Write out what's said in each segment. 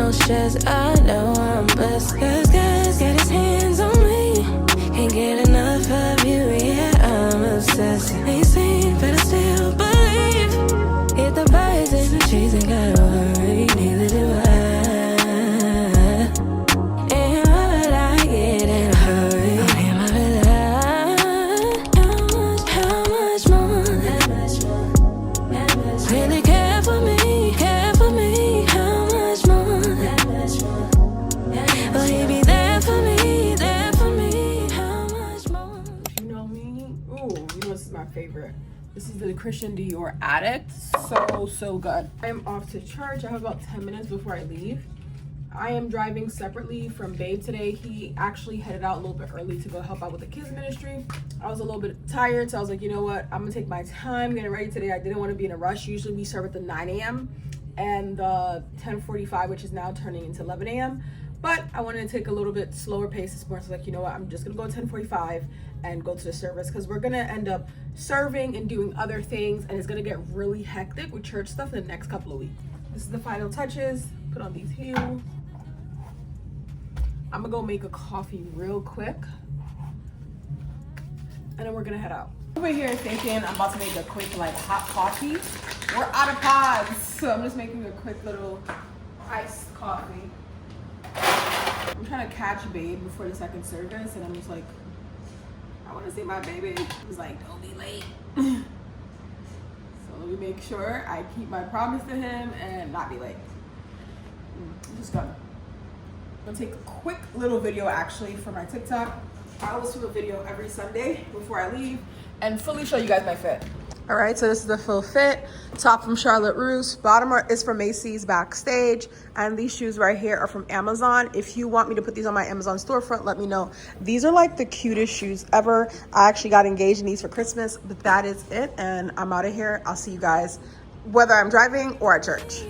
no stress, I know I'm blessed. Cause God's got his hands on me. Can't get enough of you, yeah, I'm obsessed. Ain't seen, but I still believe. If the birds in the trees ain't gotta worry, neither do I. And why would I get in a hurry? Am I relaxed? How much more? Really care for me, care for me. How much more? Will he be there for me, there for me? How much more? You know me? Ooh, you know this is my favorite. This is the Christian Dior Addict. So good. I am off to church. I have about 10 minutes before I leave. I am driving separately from Babe today. He actually headed out a little bit early to go help out with the kids ministry. I was a little bit tired, so I was like, you know what? I'm gonna take my time getting ready today. I didn't want to be in a rush. Usually we serve at the 9 a.m. and the 10:45, which is now turning into 11 a.m. But I wanted to take a little bit slower pace this morning. So I was like, you know what? I'm just gonna go 10:45 and go to the service because we're gonna end up serving and doing other things, and it's gonna get really hectic with church stuff in the next couple of weeks. This is the final touches. Put on these heels. I'm gonna go make a coffee real quick, and then we're gonna head out. Over here thinking I'm about to make a quick like hot coffee. We're out of pods, so I'm just making a quick little iced coffee. I'm trying to catch Babe before the second service, and I'm just like, I want to see my baby. He's like, don't be late. So let me make sure I keep my promise to him and not be late. I'm just gonna take a quick little video actually for my TikTok. I always do a video every Sunday before I leave and fully show you guys my fit. All right, so this is the full fit. Top from Charlotte Russe, bottom is from Macy's Backstage, and these shoes right here are from Amazon. If you want me to put these on my Amazon storefront, let me know. These are like the cutest shoes ever. I actually got engaged in these for Christmas, but that is it, and I'm out of here. I'll see you guys whether I'm driving or at church.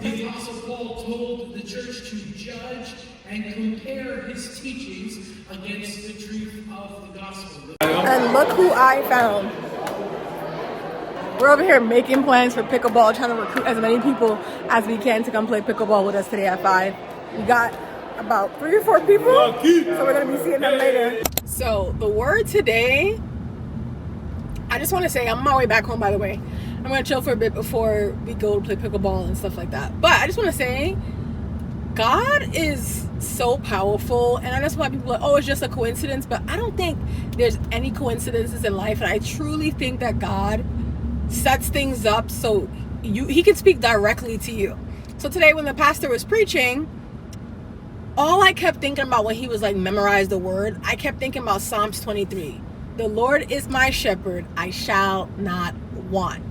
The Apostle Paul told the church to judge and compare his teachings against the truth of the gospel. And look who I found. We're over here making plans for pickleball, trying to recruit as many people as we can to come play pickleball with us today at 5. We got about 3 or 4 people, so we're gonna be seeing them later. So the word today, I just want to say, I'm on my way back home, by the way. I'm gonna chill for a bit before we go to play pickleball and stuff like that. But I just want to say, God is so powerful, and I just want people like, oh, it's just a coincidence, but I don't think there's any coincidences in life, and I truly think that God sets things up so he can speak directly to you. So today when the pastor was preaching, all I kept thinking about when he was like memorize the word, I kept thinking about Psalms 23. The Lord is my shepherd, I shall not want.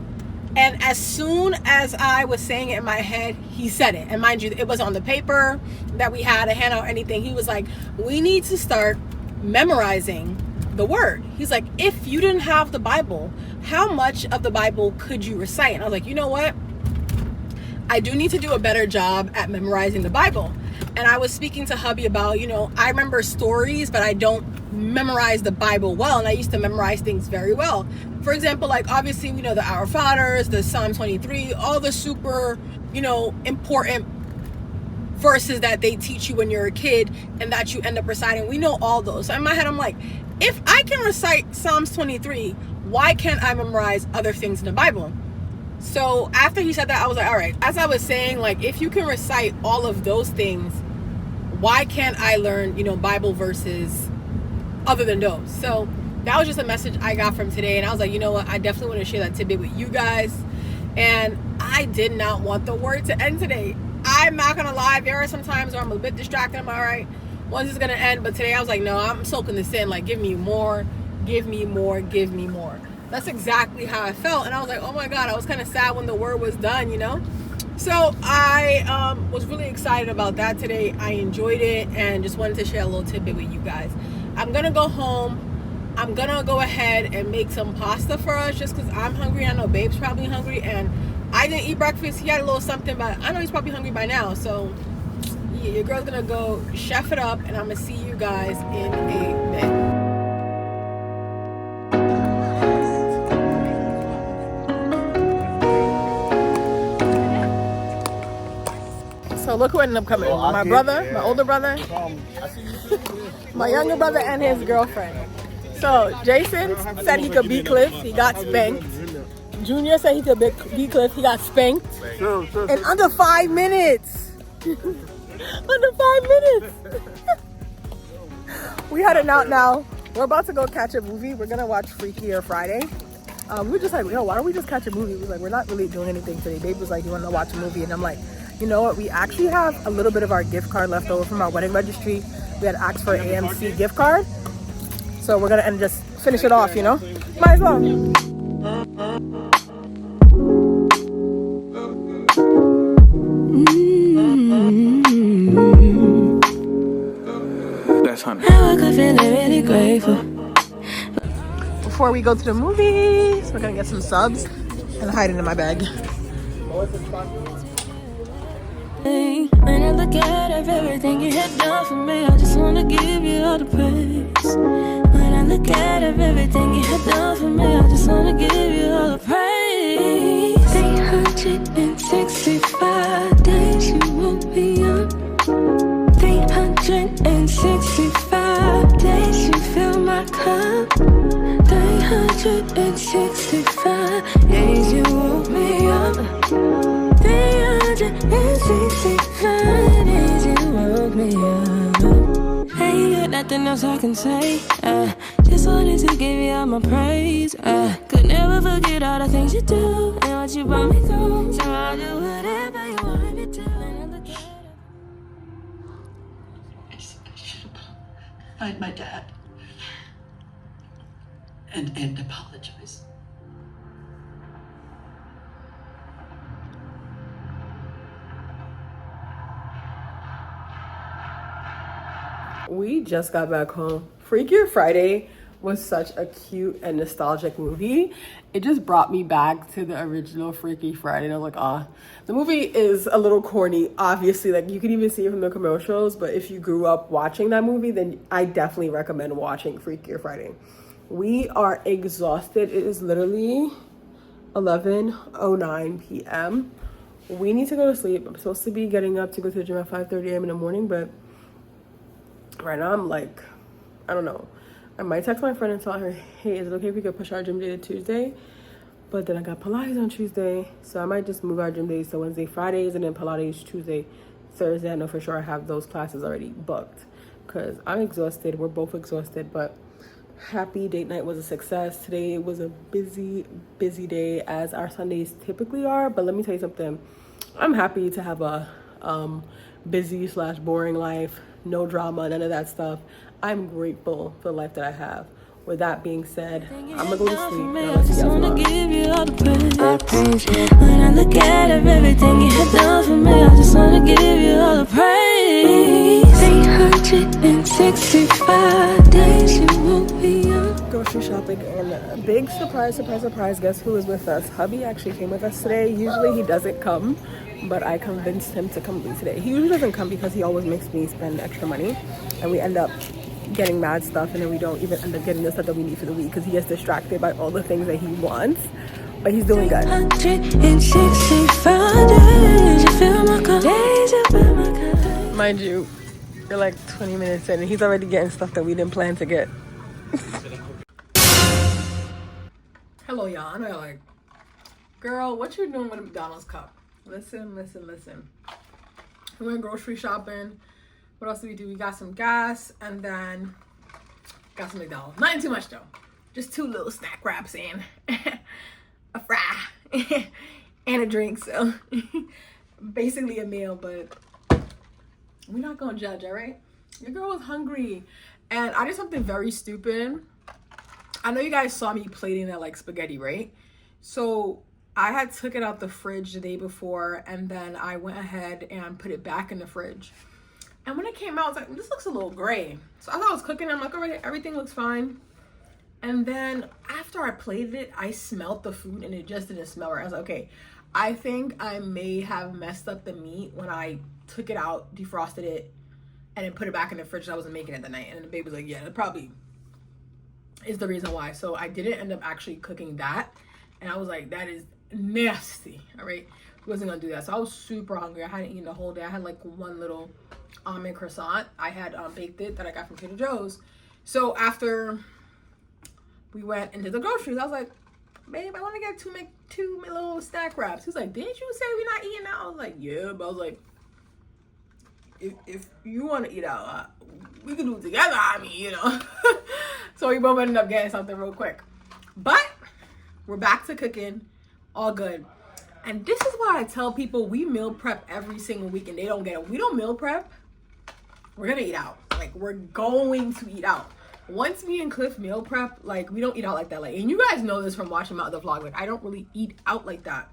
And as soon as I was saying it in my head, he said it. And mind you, it was on the paper that we had, a handout or anything. He was like, we need to start memorizing the word. He's like, if you didn't have the Bible, how much of the Bible could you recite? And I was like, you know what? I do need to do a better job at memorizing the Bible. And I was speaking to Hubby about, I remember stories, but I don't memorize the Bible well. And I used to memorize things very well. For example, like obviously we know the Our Fathers, the Psalm 23, all the super, important verses that they teach you when you're a kid and that you end up reciting. We know all those. So in my head, I'm like, if I can recite Psalms 23, why can't I memorize other things in the Bible? So after he said that, I was like, all right, as I was saying, like, if you can recite all of those things, why can't I learn, Bible verses other than those? So that was just a message I got from today. And I was like, you know what? I definitely want to share that tidbit with you guys. And I did not want the word to end today. I'm not going to lie. There are some times where I'm a bit distracted. I'm all right. When's this going to end? But today I was like, no, I'm soaking this in. Like, give me more, give me more, give me more. That's exactly how I felt. And I was like, oh my God, I was kind of sad when the word was done, So I was really excited about that today. I enjoyed it and just wanted to share a little tidbit with you guys. I'm going to go home. I'm going to go ahead and make some pasta for us just because I'm hungry. I know Babe's probably hungry. And I didn't eat breakfast. He had a little something, but I know he's probably hungry by now. So yeah, your girl's going to go chef it up. And I'm going to see you guys in a bit. So look who ended up coming. My brother, my older brother, my younger brother, and his girlfriend. So Jason said he could beat Cliff. He got spanked. Junior said he could beat Cliff. He got spanked. In under 5 minutes. Under 5 minutes. We heading out now. We're about to go catch a movie. We're gonna watch Freakier Friday. We were just like, yo, why don't we just catch a movie? We're like, we're not really doing anything today. Babe was like, you want to watch a movie? And I'm like, you know what? We actually have a little bit of our gift card left over from our wedding registry. We had asked for an AMC gift card. So we're gonna just finish it off, you know? Might as well. That's honey. I woke up feeling really grateful. Before we go to the movies, we're gonna get some subs and hide it in my bag. When I look at everything you had done for me, I just wanna give you all the praise. When I look at everything you had done for me, I just wanna give you all the praise. 365 days you woke me up. 365 days you fill my cup. 365 days you woke me up. 365 days you woke me up. I ain't got nothing else I can say. Just wanted to give you all my praise. Could never forget all the things you do and what you brought me through. So I'll do whatever you want me to. And I look at I should have find my dad and apologize. We just got back home. Freakier Friday was such a cute and nostalgic movie. It just brought me back to the original Freaky Friday. And I was like, ah. The movie is a little corny, obviously. Like, you can even see it from the commercials. But if you grew up watching that movie, then I definitely recommend watching Freakier Friday. We are exhausted. It is literally 11:09 p.m. We need to go to sleep. I'm supposed to be getting up to go to the gym at 5:30 a.m. in the morning, but right now I'm like, I don't know. I might text my friend and tell her, hey, is it okay if we could push our gym day to Tuesday? But then I got Pilates on Tuesday, so I might just move our gym days to Wednesday, Fridays, and then Pilates Tuesday, Thursday. I know for sure I have those classes already booked because I'm exhausted. We're both exhausted, but happy date night was a success. Today was a busy day as our Sundays typically are, but let me tell you something. I'm happy to have a busy / boring life, no drama, none of that stuff. I'm grateful for the life that I have. With that being said, I'm gonna go to sleep. And I'll see y'all tomorrow. when I look at everything you had done for me, I just wanna give you all the praise. 365 days you woke me up. Grocery shopping, and a big surprise. Guess who is with us? Hubby actually came with us today. Usually he doesn't come, but I convinced him to come with me today. He usually doesn't come because he always makes me spend extra money, and we end up getting mad stuff, and then we don't even end up getting the stuff that we need for the week because he gets distracted by all the things that he wants. But he's doing good. 365 days you fill my cup. Days you fill my cup. Mind you, we're like 20 minutes in and he's already getting stuff that we didn't plan to get. Hello, y'all. I know you're like, girl, what you doing with a McDonald's cup? Listen. We went grocery shopping. What else did we do? We got some gas and then got some McDonald's. Nothing too much though. Just 2 little snack wraps and a fry and a drink. So basically a meal, but we're not gonna judge, all right? Your girl was hungry and I did something very stupid. I know you guys saw me plating that like spaghetti, right? So I had took it out the fridge the day before and then I went ahead and put it back in the fridge. And when it came out, I was like, this looks a little gray. So as I was cooking, I'm like, all right, everything looks fine. And then after I plated it, I smelled the food and it just didn't smell right. I was like, okay, I think I may have messed up the meat when I took it out, defrosted it, and then put it back in the fridge. I wasn't making it that night. And the baby was like, yeah, that probably is the reason why. So I didn't end up actually cooking that. And I was like, that is nasty. All right, we wasn't gonna do that. So I was super hungry. I hadn't eaten the whole day. I had like one little almond croissant. I had baked it that I got from Trader Joe's. So after we went into the groceries, I was like, babe, I want to get two little snack wraps. He's like, didn't you say we're not eating out? I was like, yeah, but I was like, if you want to eat out, we can do it together. I mean, you know. So we both ended up getting something real quick. But we're back to cooking, all good. And this is why I tell people we meal prep every single week and they don't get it. We don't meal prep, we're gonna eat out. Like, we're going to eat out. Once me and Cliff meal prep, like, we don't eat out like that. Like, and you guys know this from watching my other vlog. Like, I don't really eat out like that.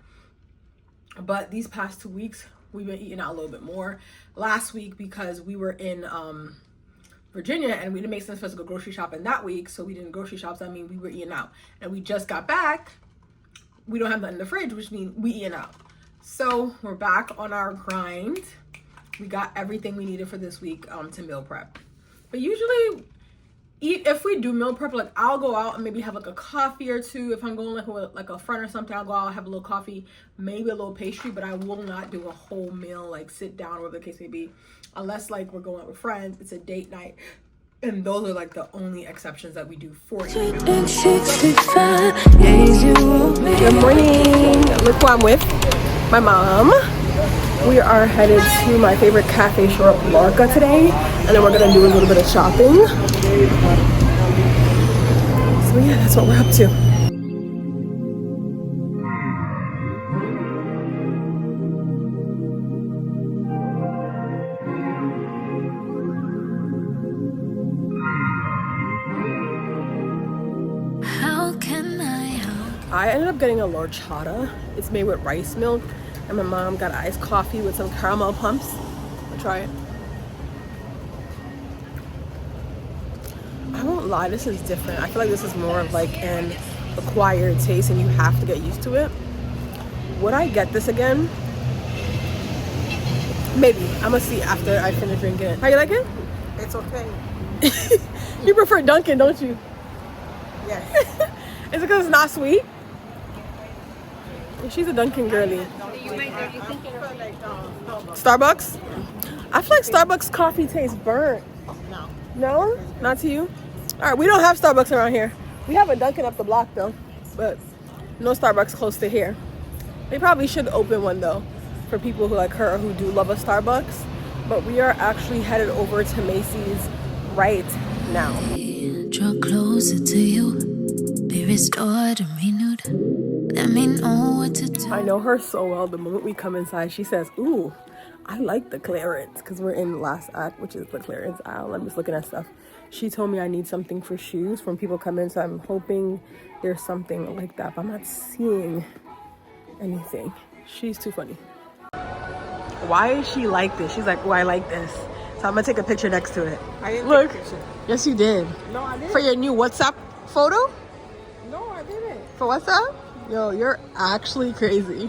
But these past 2 weeks, we've been eating out a little bit more. Last week, because we were in Virginia and we didn't make sense for us to go grocery shopping that week, so we didn't grocery shop. So I mean, we were eating out. And we just got back. We don't have nothing in the fridge, which means we eating out. So we're back on our grind. We got everything we needed for this week to meal prep. But usually, if we do meal prep, like, I'll go out and maybe have like a coffee or two. If I'm going like with like a friend or something, I'll go out and have a little coffee, maybe a little pastry, but I will not do a whole meal, like sit down or whatever the case may be, unless like we're going out with friends, it's a date night. And those are like the only exceptions that we do for you. Good morning. Look who I'm with. My mom. We are headed to my favorite cafe, Shore Up Larka today, and then we're gonna do a little bit of shopping. So yeah, that's what we're up to. How can I ended up getting a horchata. It's made with rice milk. And my mom got iced coffee with some caramel pumps. I'll try it. I won't lie, this is different. I feel like this is more of like an acquired taste and you have to get used to it. Would I get this again? Maybe. I'm gonna see after I finish drinking it. How you like it? It's okay. You prefer Dunkin', don't you? Yes. Is it because it's not sweet? She's a Dunkin' girly. Starbucks? I feel like Starbucks coffee tastes burnt. No. No? Not to you? Alright, we don't have Starbucks around here. We have a Dunkin' up the block though, but no Starbucks close to here. They probably should open one though for people who like her who do love a Starbucks. But we are actually headed over to Macy's right now. Draw closer to you, be restored and renewed. Let me know what to do. I know her so well. The moment we come inside, she says, ooh, I like the clearance, because we're in the last act, which is the clearance aisle. I'm just looking at stuff. She told me I need something for shoes when people come in, so I'm hoping there's something like that, but I'm not seeing anything. She's too funny. Why is she like this? She's like, oh, I like this. So I'm gonna take a picture next to it. I didn't Look. take a picture. Yes, you did. No, I didn't. For your new WhatsApp photo? No, I didn't. For WhatsApp? Yo, you're actually crazy.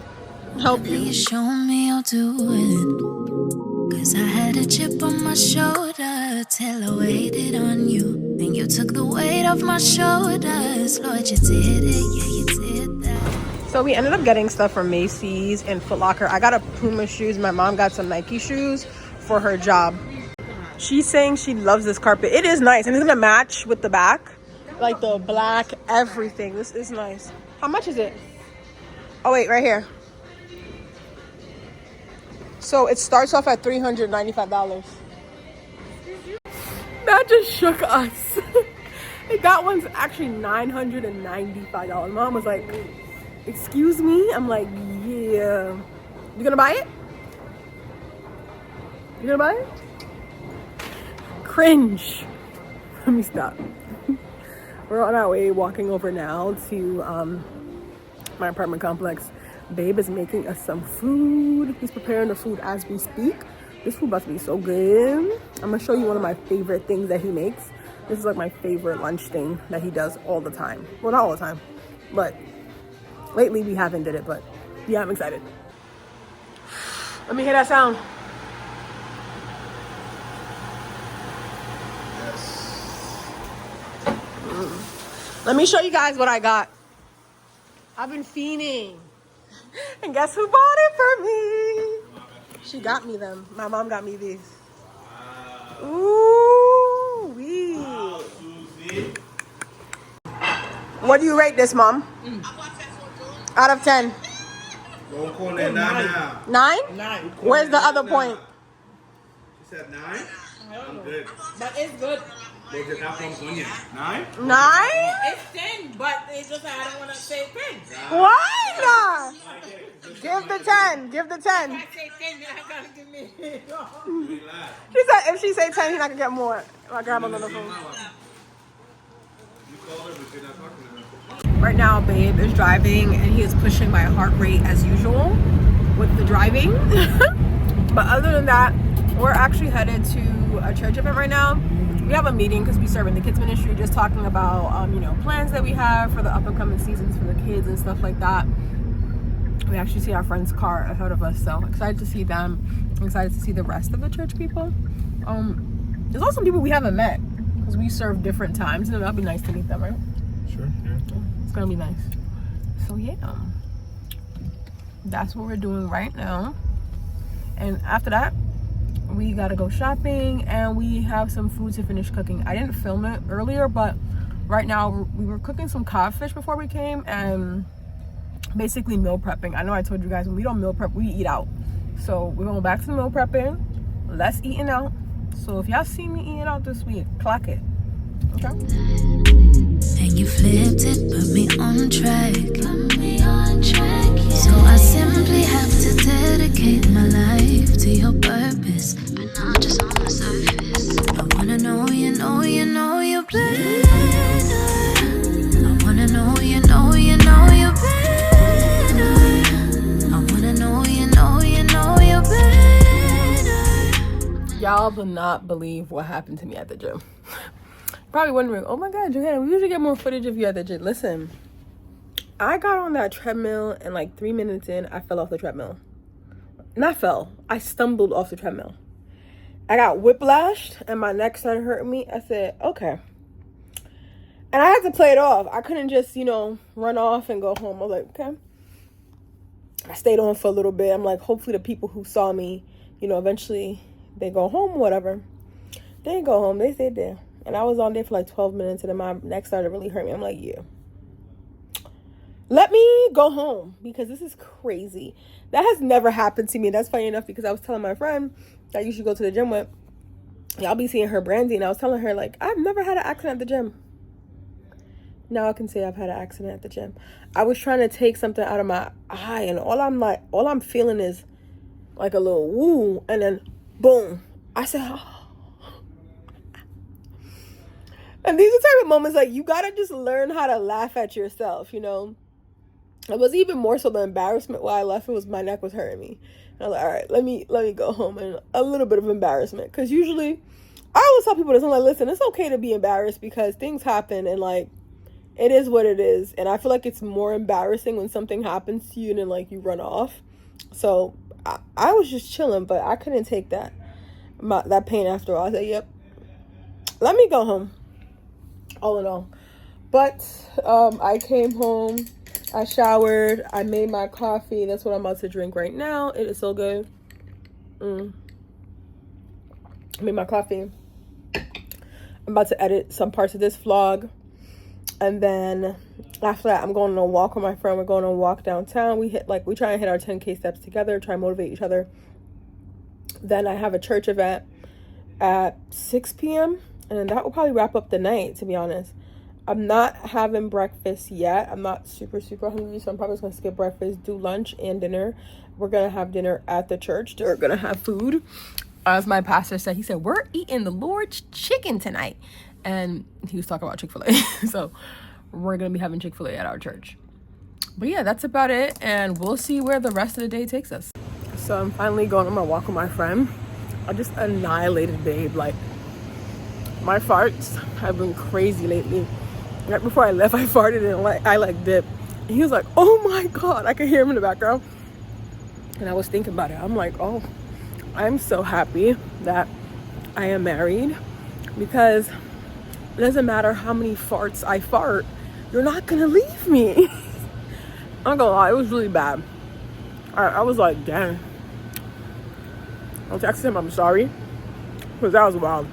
Help You you. show me I'll do it. Cause I had a chip on my shoulder till I waited on you. And you took the weight off my shoulders. Lord, you did it, yeah, you did that. So we ended up getting stuff from Macy's and Foot Locker. I got a Puma shoes. My mom got some Nike shoes for her job. She's saying she loves this carpet. It is nice. And it's gonna match with the back. Like the black, everything. This is nice. How much is it? Oh wait, right here. So it starts off at $395. That just shook us. That one's actually $995. Mom was like, excuse me? I'm like, yeah. You gonna buy it? You gonna buy it? Cringe. Let me stop. We're on our way walking over now to my apartment complex. Babe is making us some food. He's preparing the food as we speak. This food about to be so good. I'm gonna show you one of my favorite things that he makes. This is like my favorite lunch thing that he does all the time. Well, not all the time, but lately we haven't did it, but yeah, I'm excited. Let me hear that sound. Let me show you guys what I got. I've been fiending And guess who bought it for me? She got me them. My mom got me these. Ooh, wee. What do you rate this, Mom? Out of 10. 9? 9? Where's the other point? She said 9? I'm good. But it's good. 9? 9? It's 10, but it's just I don't want to say 10. Why not? Give the 10. Give the 10. If I say 10, you're not going to give me. She said if she say 10, he's not gonna get more. My grandma's on the phone. Right now, babe is driving and he is pushing my heart rate as usual with the driving. But other than that, we're actually headed to a church event right now. We have a meeting because we serve in the kids ministry, just talking about plans that we have for the up and coming seasons for the kids and stuff like that. We actually see our friend's car ahead of us, so excited to see them. I'm excited to see the rest of the church people. There's also some people we haven't met because we serve different times, and that'll be nice to meet them, right? Sure, yeah. It's gonna be nice. So yeah, that's what we're doing right now. And after that, we gotta go shopping and we have some food to finish cooking. I didn't film it earlier, but right now we were cooking some codfish before we came and basically meal prepping. I know I told you guys when we don't meal prep, we eat out. So we're going back to meal prepping, less eating out. So if y'all see me eating out this week, clock it. Okay? And you flipped it, put me on track. So I simply have to dedicate my life to your purpose, but not just on the surface. I wanna know you better. I wanna know you better. I wanna know you better. Y'all will not believe what happened to me at the gym. Probably wondering, oh my God, Johanna, we usually get more footage of you at the gym. Listen, I got on that treadmill and like 3 minutes in, I fell off the treadmill. I stumbled off the treadmill. I got whiplashed and my neck started hurting me. I said, okay. And I had to play it off. I couldn't just, run off and go home. I was like, okay. I stayed on for a little bit. I'm like, hopefully the people who saw me, eventually they go home, whatever. They didn't go home. They stayed there. And I was on there for like 12 minutes and then my neck started really hurt me. I'm like, yeah. Let me go home because this is crazy. That has never happened to me. That's funny enough because I was telling my friend that I usually go to the gym with. Y'all be seeing her, Brandy, and I was telling her, like, I've never had an accident at the gym. Now I can say I've had an accident at the gym. I was trying to take something out of my eye and all I'm feeling is like a little woo and then boom. I said, oh. And these are the type of moments like you gotta just learn how to laugh at yourself, It was even more so the embarrassment why I left. It was my neck was hurting me. And I was like, all right, let me go home, and a little bit of embarrassment because usually I always tell people this. I'm like, listen, it's okay to be embarrassed because things happen and like it is what it is. And I feel like it's more embarrassing when something happens to you and then like you run off. So I was just chilling, but I couldn't take that pain after all. I said, yep, let me go home. All in all. But I came home, I showered, I made my coffee. That's what I'm about to drink right now. It is so good. I made my coffee. I'm about to edit some parts of this vlog. And then after that, I'm going on a walk with my friend. We're going on a walk downtown. We try and hit our 10K steps together, try and motivate each other. Then I have a church event at 6 p.m. And that will probably wrap up the night, to be honest. I'm not having breakfast yet. I'm not super, super hungry, so I'm probably just going to skip breakfast, do lunch and dinner. We're going to have dinner at the church. We're going to have food. As my pastor said, he said, we're eating the Lord's chicken tonight. And he was talking about Chick-fil-A. So we're going to be having Chick-fil-A at our church. But yeah, that's about it. And we'll see where the rest of the day takes us. So I'm finally going on my walk with my friend. I just annihilated Babe. Like, my farts have been crazy lately. Right before I left, I farted and I dipped. And he was like, oh my God. I could hear him in the background. And I was thinking about it. I'm like, oh, I'm so happy that I am married because it doesn't matter how many farts I fart. You're not going to leave me. I'm not going to lie. It was really bad. I was like, dang. I texted him, I'm sorry, because that was wild.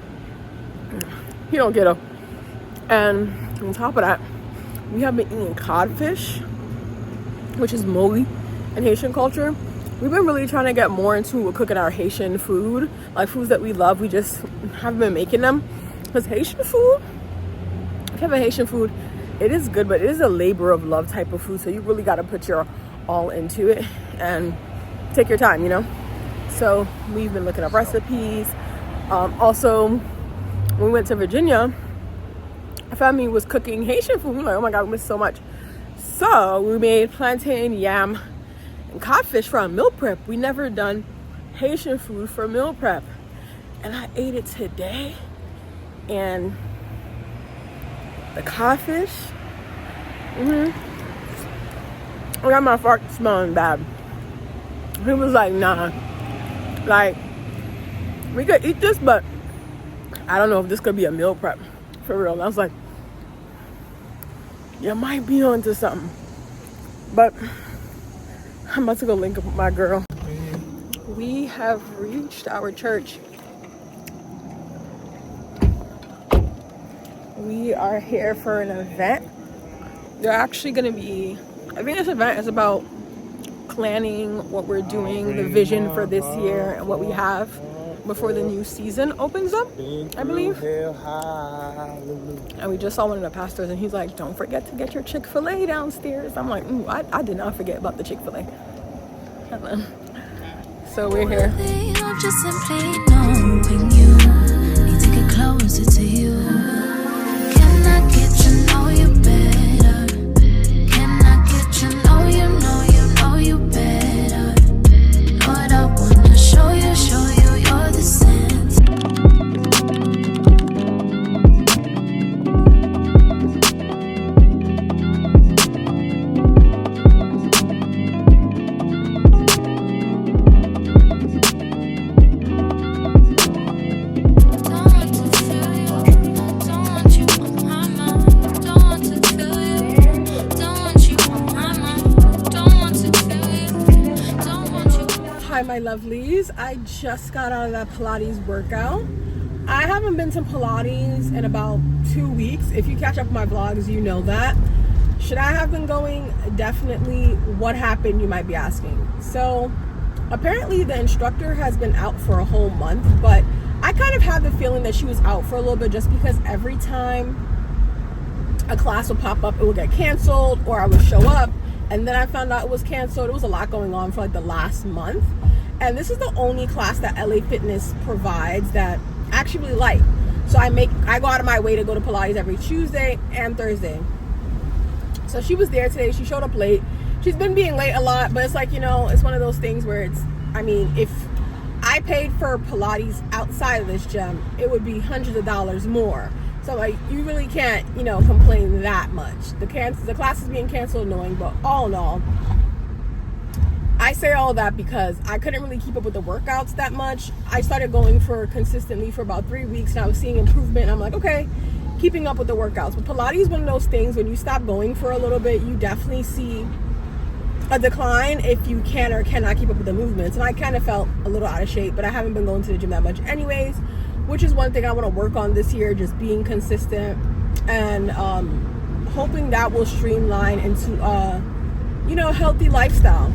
He don't get up. And on top of that, we have been eating codfish, which is moly in Haitian culture. We've been really trying to get more into cooking our Haitian food, like foods that we love. We just haven't been making them. Because Haitian food, if you have a Haitian food, it is good, but it is a labor of love type of food. So you really got to put your all into it and take your time, you know? So we've been looking up recipes. Also, when we went to Virginia, our family was cooking Haitian food. We're like, oh my God, we missed so much. So we made plantain, yam, and codfish for our meal prep. We never done Haitian food for meal prep. And I ate it today. And the codfish, I got my fart smelling bad. He was like, nah, like, we could eat this, but I don't know if this could be a meal prep for real. And I was like, you might be onto something. But I'm about to go link up with my girl. We have reached our church. We are here for an event. They're actually going to be, I think this event is about planning what we're doing, the vision for this year, and what we have before the new season opens up, I believe. And we just saw one of the pastors, and he's like, don't forget to get your Chick-fil-A downstairs. I'm like, ooh, I did not forget about the Chick-fil-A. So we're here. Just simply knowing you need to get closer to you. Can I get to know you better? Can I get to know you better? Lord, I wanna show you you're the sense. Hi, my lovelies. I just got out of that Pilates workout. I haven't been to Pilates in about 2 weeks. If you catch up with my vlogs, you know that. Should I have been going? Definitely. What happened, you might be asking. So apparently the instructor has been out for a whole month, but I kind of had the feeling that she was out for a little bit just because every time a class would pop up, it would get canceled, or I would show up and then I found out it was canceled. It was a lot going on for like the last month. And this is the only class that LA Fitness provides that I actually really like. So I go out of my way to go to Pilates every Tuesday and Thursday. So she was there today. She showed up late. She's been being late a lot, but it's like, you know, it's one of those things where it's, I mean, if I paid for Pilates outside of this gym, it would be hundreds of dollars more. So like, you really can't, you know, complain that much. The class is being canceled, annoying, but all in all, I say all that because I couldn't really keep up with the workouts that much. I started going consistently for about 3 weeks, and I was seeing improvement. I'm like, okay, keeping up with the workouts. But Pilates is one of those things, when you stop going for a little bit, you definitely see a decline if you can or cannot keep up with the movements. And I kind of felt a little out of shape, but I haven't been going to the gym that much anyways, which is one thing I want to work on this year, just being consistent and hoping that will streamline into you know, a healthy lifestyle.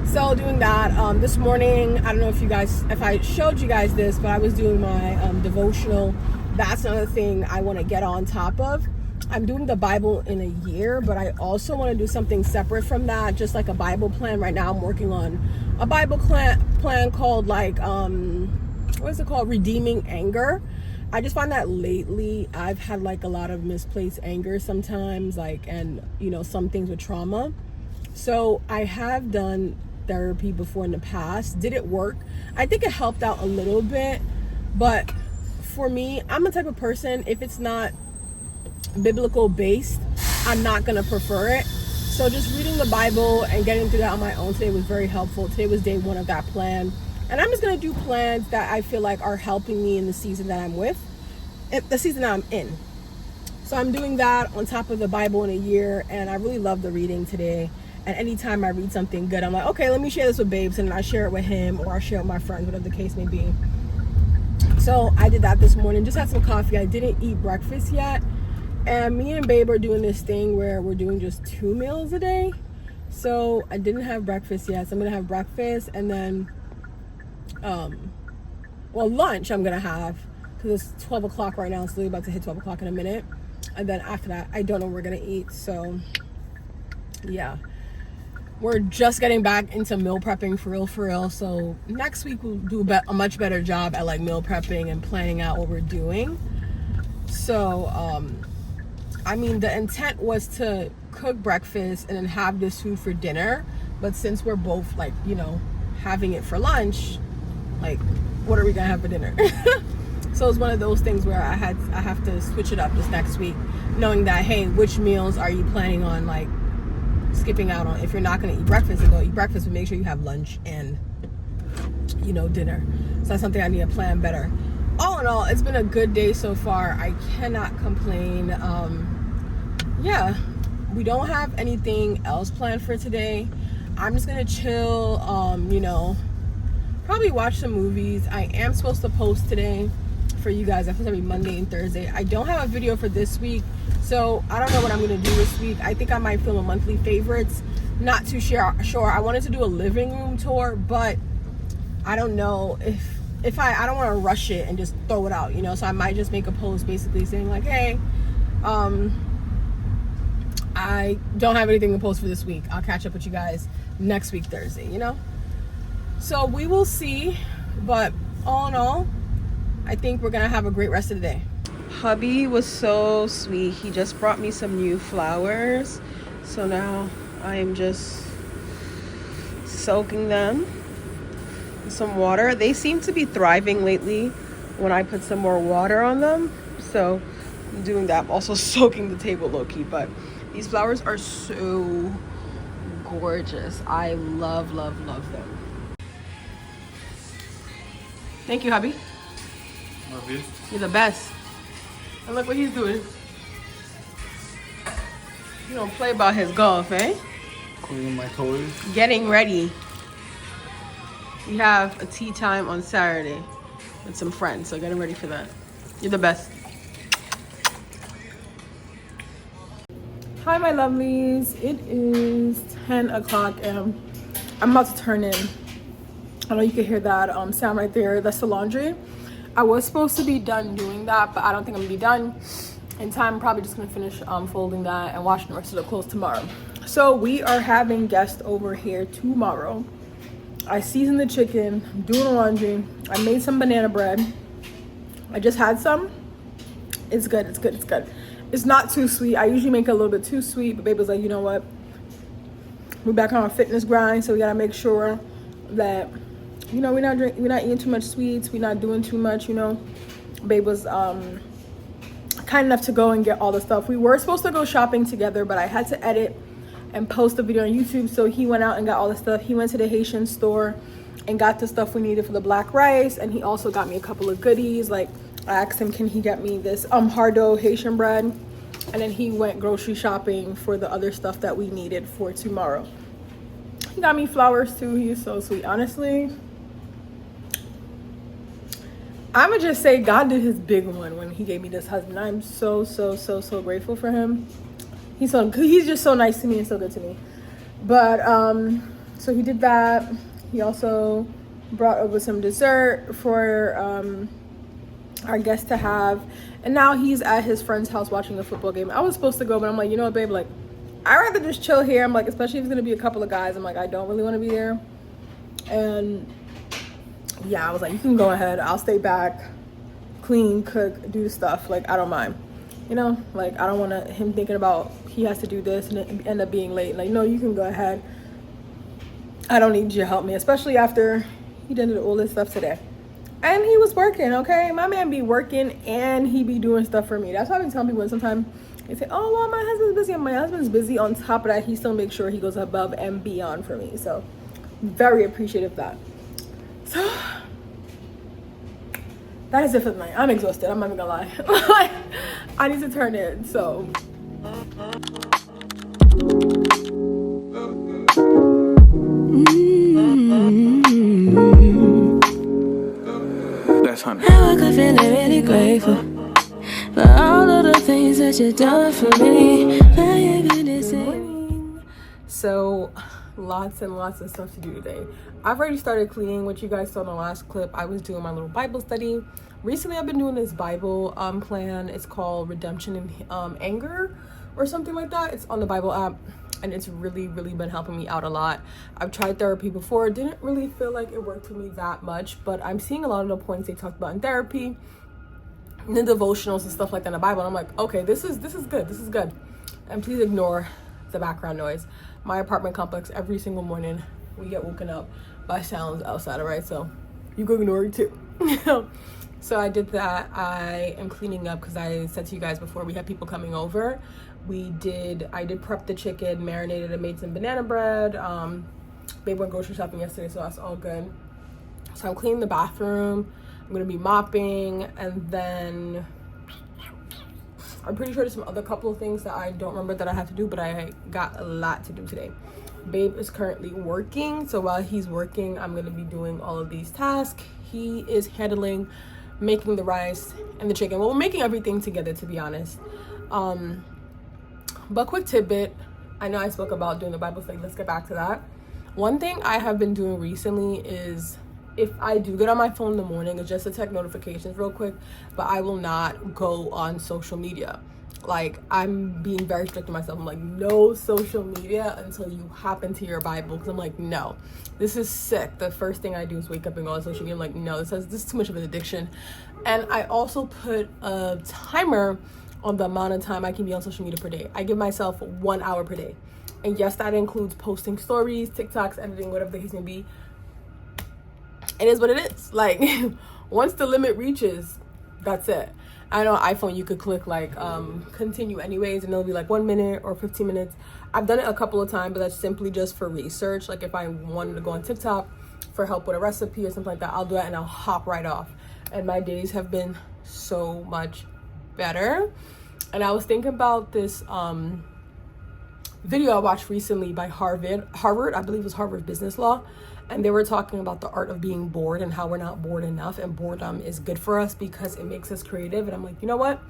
So doing that, this morning, I don't know if I showed you guys this, but I was doing my devotional. That's another thing I want to get on top of. I'm doing the Bible in a year, but I also want to do something separate from that, just like a Bible plan. Right now I'm working on a Bible plan called like, what is it called? Redeeming Anger. I just find that lately I've had like a lot of misplaced anger sometimes, like, and you know, some things with trauma. So I have done therapy before in the past. Did it work? I think it helped out a little bit, but for me, I'm the type of person, if it's not biblical based, I'm not gonna prefer it. So just reading the Bible and getting through that on my own today was very helpful. Today was day 1 of that plan, and I'm just gonna do plans that I feel like are helping me in the season that I'm the season that I'm in. So I'm doing that on top of the Bible in a year, and I really love the reading today. And anytime I read something good, I'm like, okay, let me share this with Babes, and I share it with him, or I share it with my friends, whatever the case may be. So I did that this morning, just had some coffee. I didn't eat breakfast yet. And me and Babe are doing this thing where we're doing just 2 meals a day. So I didn't have breakfast yet. So I'm going to have breakfast, and then, lunch I'm going to have, because it's 12 o'clock right now. It's literally about to hit 12 o'clock in a minute. And then after that, I don't know what we're going to eat. So, yeah. We're just getting back into meal prepping for real. So next week we'll do a much better job at like meal prepping and planning out what we're doing. So, I mean, the intent was to cook breakfast and then have this food for dinner. But since we're both like, you know, having it for lunch, like, what are we gonna have for dinner? So it's one of those things where I have to switch it up this next week, knowing that, hey, which meals are you planning on like skipping out on? If you're not going to eat breakfast, then go eat breakfast, but make sure you have lunch and, you know, dinner. So that's something I need to plan better. All in all, it's been a good day so far. I cannot complain. Yeah, we don't have anything else planned for today. I'm just gonna chill, you know, probably watch some movies. I am supposed to post today for you guys. That's supposed to be Monday and Thursday. I don't have a video for this week, so I don't know what I'm gonna do this week. I think I might film a monthly favorites. Not too sure. I wanted to do a living room tour, but I don't know if I don't want to rush it and just throw it out, you know. So I might just make a post basically saying like, hey, I don't have anything to post for this week. I'll catch up with you guys next week Thursday, you know. So we will see, but all in all, I think we're gonna have a great rest of the day. Hubby was so sweet. He just brought me some new flowers. So now I am just soaking them in some water. They seem to be thriving lately when I put some more water on them. So I'm doing that. I'm also soaking the table low-key, but these flowers are so gorgeous. I love them. Thank you, hubby. Love you. You're the best. And look what he's doing. You don't play about his golf, eh? Cleaning my toys. Getting ready. We have a tea time on Saturday with some friends, so getting ready for that. You're the best. Hi, my lovelies. It is 10 o'clock and I'm about to turn in. I know you can hear that sound right there. That's the laundry. I was supposed to be done doing that, but I don't think I'm gonna be done in time. I'm probably just gonna finish folding that and washing the rest of the clothes tomorrow. So we are having guests over here tomorrow. I seasoned the chicken, I'm doing the laundry. I made some banana bread. I just had some. It's good. It's not too sweet. I usually make it a little bit too sweet, but babe was like, you know what? We're back on a fitness grind, so we gotta make sure that, you know, we're not eating too much sweets, we're not doing too much, you know. Babe was kind enough to go and get all the stuff. We were supposed to go shopping together, but I had to edit and post a video on YouTube, so he went out and got all the stuff. He went to the Haitian store and got the stuff we needed for the black rice, and he also got me a couple of goodies. Like, I asked him, can he get me this hardo Haitian bread, and then he went grocery shopping for the other stuff that we needed for tomorrow. He got me flowers too. He's so sweet. Honestly, I'ma just say God did his big one when he gave me this husband. I'm so grateful for him. He's just so nice to me and so good to me. But so he did that. He also brought over some dessert for our guests to have, and now he's at his friend's house watching a football game. I was supposed to go, but I'm like, you know what, babe, like, I'd rather just chill here. I'm like, especially if it's gonna be a couple of guys, I'm like, I don't really want to be there. And yeah, I was like, you can go ahead, I'll stay back, clean, cook, do stuff. Like, I don't mind, you know. Like, I don't want him thinking about he has to do this and it end up being late. Like, no, you can go ahead, I don't need you to help me, especially after he did all this stuff today. And he was working, okay? My man be working and he be doing stuff for me. That's why I've been telling people, sometimes they say, oh, well, my husband's busy. And my husband's busy. On top of that, he still makes sure he goes above and beyond for me. So, very appreciative of that. So, that is it for the night. I'm exhausted. I'm not even gonna lie. I need to turn in, so. ton. I woke up feeling really grateful for all of the things that you've done for me. For your goodness sake. So lots and lots of stuff to do today. I've already started cleaning, which you guys saw in the last clip. I was doing my little Bible study. Recently I've been doing this Bible plan. It's called Redemption in Anger or something like that. It's on the Bible app, and it's really been helping me out a lot. I've tried therapy before. Didn't really feel like it worked for me that much, but I'm seeing a lot of the points they talked about in therapy, in the devotionals and stuff like that in the Bible, and I'm like, okay, this is good. And please ignore the background noise. My apartment complex, every single morning we get woken up by sounds outside, all right? So you can ignore it too. So I did that. I am cleaning up because I said to you guys before, we had people coming over. I did prep the chicken, marinated and made some banana bread. Babe went grocery shopping yesterday, so that's all good. So I'm cleaning the bathroom. I'm gonna be mopping, and then I'm pretty sure there's some other couple of things that I don't remember that I have to do, but I got a lot to do today. Babe is currently working, so while he's working, I'm gonna be doing all of these tasks. He is handling making the rice and the chicken. Well, we're making everything together, to be honest. But quick tidbit, I know I spoke about doing the Bible thing. Let's get back to that. One thing I have been doing recently is, if I do get on my phone in the morning, it's just to check notifications real quick, but I will not go on social media. Like, I'm being very strict to myself. I'm like, no social media until you hop into your Bible, because I'm like, no, this is sick. The first thing I do is wake up and go on social media. I'm like, no, this is too much of an addiction. And I also put a timer on the amount of time I can be on social media per day. I give myself 1 hour per day. And yes, that includes posting stories, TikToks, editing, whatever the case may be. It is what it is. Like, once the limit reaches, that's it. I know on iPhone you could click like continue anyways, and it'll be like 1 minute or 15 minutes. I've done it a couple of times, but that's simply just for research. Like, if I wanted to go on TikTok for help with a recipe or something like that, I'll do that and I'll hop right off. And my days have been so much better. And I was thinking about this video I watched recently by Harvard, I believe it was Harvard Business Law. And they were talking about the art of being bored and how we're not bored enough, and boredom is good for us because it makes us creative. And I'm like, you know what?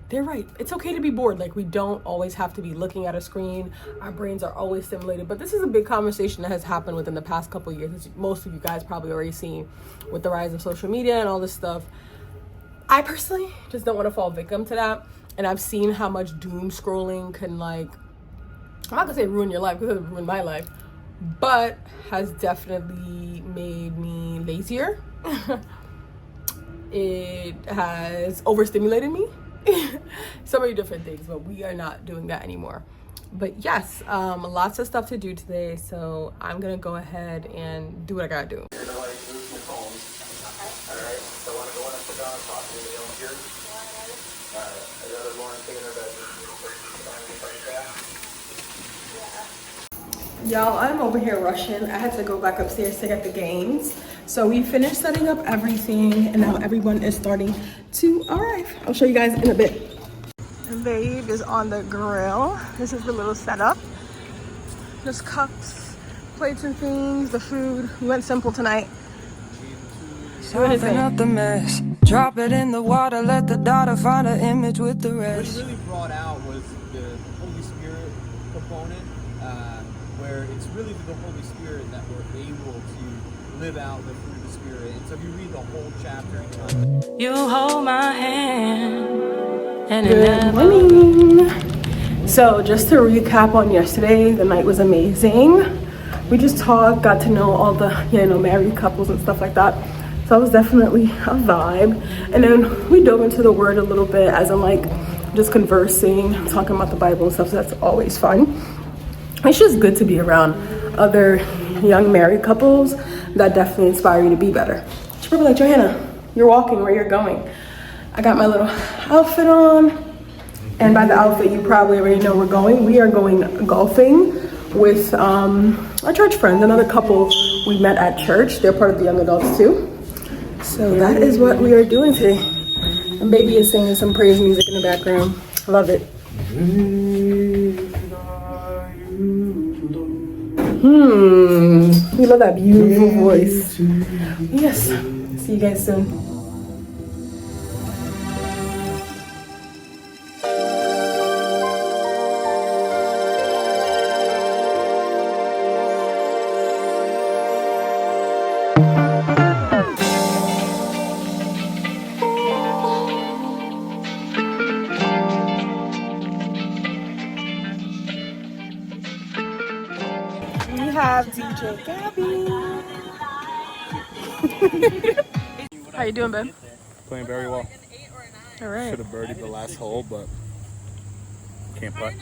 They're right. It's okay to be bored. Like, we don't always have to be looking at a screen. Our brains are always stimulated. But this is a big conversation that has happened within the past couple of years, as most of you guys probably already seen with the rise of social media and all this stuff. I personally just don't want to fall victim to that. And I've seen how much doom scrolling can, like, I'm not gonna say ruin your life, because it ruined my life, but has definitely made me lazier. It has overstimulated me. So many different things, but we are not doing that anymore. But yes, lots of stuff to do today, so I'm gonna go ahead and do what I gotta do. You're gonna like move your phone. Alright, so I wanna go and sit down and talk to you here. Alright, I got Lauren taking her bedroom. Y'all, I'm over here rushing. I had to go back upstairs to get the games. So we finished setting up everything, and now everyone is starting to arrive. I'll show you guys in a bit. And Babe is on the grill. This is the little setup. Just cups, plates and things, the food. We went simple tonight. Soften up the mess, drop it in the water, let the daughter find an image with the rest. What really brought out was the Holy Spirit component, where it's really through the Holy Spirit that we're able to live out the fruit of the Spirit. And so if you read the whole chapter, You hold my hand. And Good morning. So just to recap on yesterday, the night was amazing. We just talked, got to know all the, married couples and stuff like that. So it was definitely a vibe. And then we dove into the word a little bit, as in like just conversing, talking about the Bible and stuff. So that's always fun. It's just good to be around other young married couples that definitely inspire you to be better. She's probably like, Johanna, you're walking where you're going. I got my little outfit on. And by the outfit, you probably already know we're going. We are going golfing with our church friends, another couple we met at church. They're part of the young adults too. So that is what we are doing today. And Baby is singing some praise music in the background. I love it. We love that beautiful voice. Yes. See you guys soon. have DJ Gabby. How you doing, babe? Playing very well. All right. Should have birdied the last hole, but can't putt.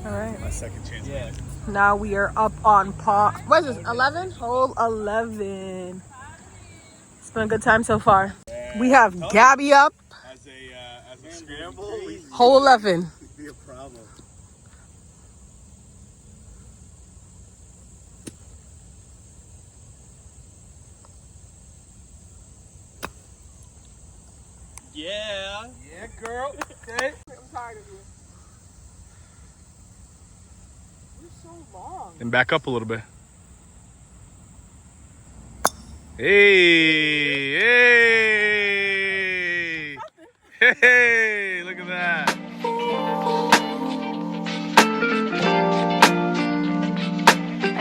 All right. My second chance. Yeah. Now we are up on par. What is this? 11? Hole 11. It's been a good time so far. We have Gabby up. As a scramble, Hole 11. be a problem. Yeah. Yeah, girl. Okay. I'm tired of you. You're so long. And back up a little bit. Hey, hey, hey, look at that.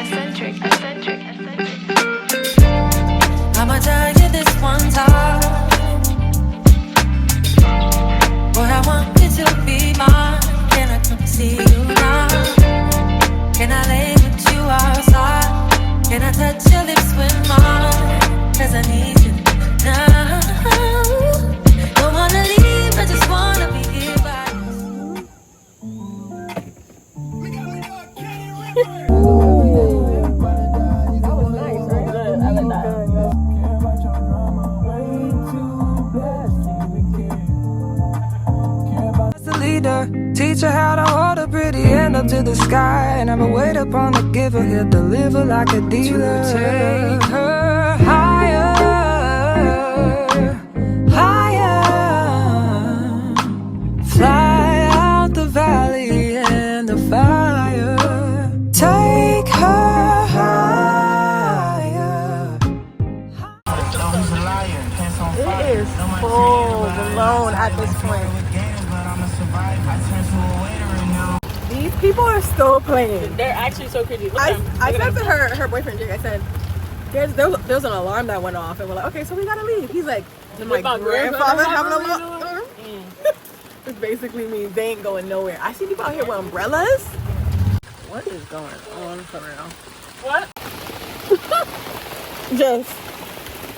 Eccentric. I'ma tell you this one time. Boy, I want you to be mine. Can I come see you now? Can I lay with you outside? Can I touch your lips with mine? 'Cause I need you now. Don't wanna leave, I just wanna be here by you. That was nice, right? Good. I like that. The leader, teach her how to hold a pretty hand up to the sky. Never wait upon the giver, he'll deliver like a dealer. Take her higher, higher. Fly out the valley and the fire. Take her higher. It is full blown at this point. These people are still playing. They're actually so crazy. Look I at them. said to her boyfriend Jake, I said, there was an alarm that went off, and we're like, okay, so we gotta leave. He's like, my grandfather having a look. Which basically means they ain't going nowhere. I see people out here with umbrellas. What is going on for real? What? Just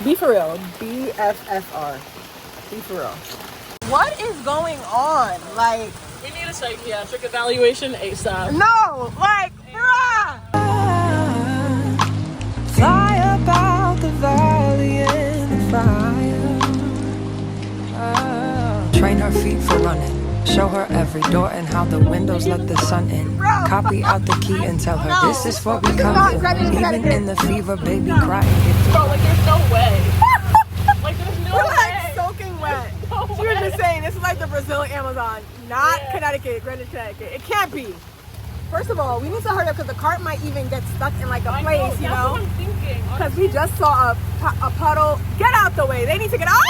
be for real. BFFR. Be for real. What is going on? Like, We need a psychiatric evaluation ASAP. no, like, bruh. Fly up out the valley in the fire. Train her feet for running. Show her every door and how the windows let the sun in. Copy out the key and tell her this is what we come for. Even in the fever, baby, crying. Bro, like there's no way. Like there's no We're way. like soaking wet. No She was way. just saying, this is like the Brazil Amazon, not Connecticut, Greenwich, Connecticut. It can't be. First of all, we need to hurry up because the cart might even get stuck in like a I place, know, you that's know? what I'm thinking. Because we just saw a puddle. Get out the way. They need to get out.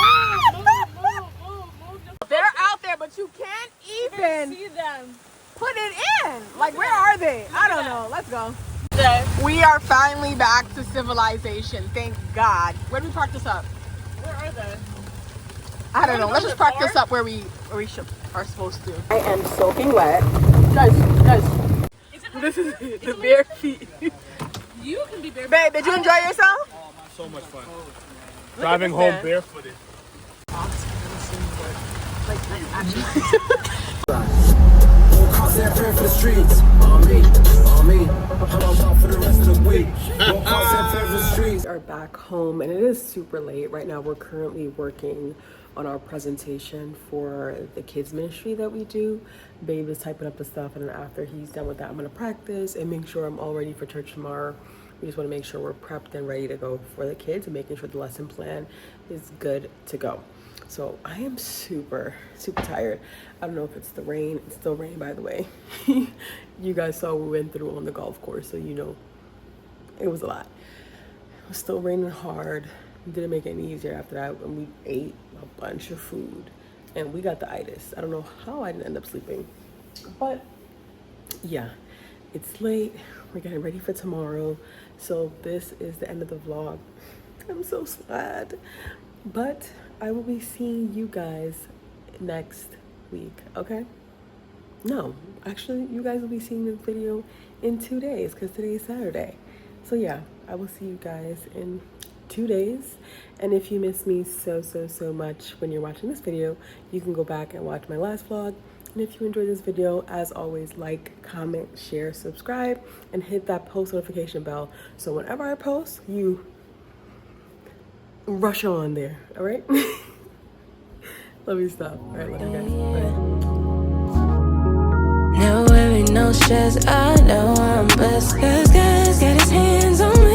Move. They're out there, but you can't even See them. put it in. Like, where are they? I don't know. Let's go. There. We are finally back to civilization. Thank God. Where do we park this up? Where are they? I don't know. Let's just park Car? this up where we are supposed to. I am soaking wet. Guys. This is the bare feet. You can be barefoot. Babe, did you enjoy yourself? So much fun. Driving this home man. barefooted. For the streets, on me. I'm on top for the rest of the week. We are back home and it is super late. Right now we're currently working on our presentation for the kids ministry that we do. Babe is typing up the stuff, and then after he's done with that, I'm gonna practice and make sure I'm all ready for church tomorrow. We just want to make sure we're prepped and ready to go for the kids and making sure the lesson plan is good to go. So I am super tired. I don't know if it's the rain. It's still raining, by the way. You guys saw we went through on the golf course, so you know it was a lot. It was still raining hard. Didn't make it any easier after that, and we ate a bunch of food and we got the itis. I don't know how I didn't end up sleeping, but yeah, it's late. We're getting ready for tomorrow, so this is the end of the vlog. I'm so sad, but I will be seeing you guys next week. Okay, no, actually you guys will be seeing this video in 2 days because today is Saturday. So yeah, I will see you guys in 2 days. And if you miss me so much when you're watching this video, you can go back and watch my last vlog. And if you enjoyed this video, as always, like, comment, share, subscribe, and hit that post notification bell. So whenever I post, you rush on there, all right? Let me stop. All right, love you guys. Bye. No worry, no stress, I know I'm blessed. 'Cause God's got his hands on me.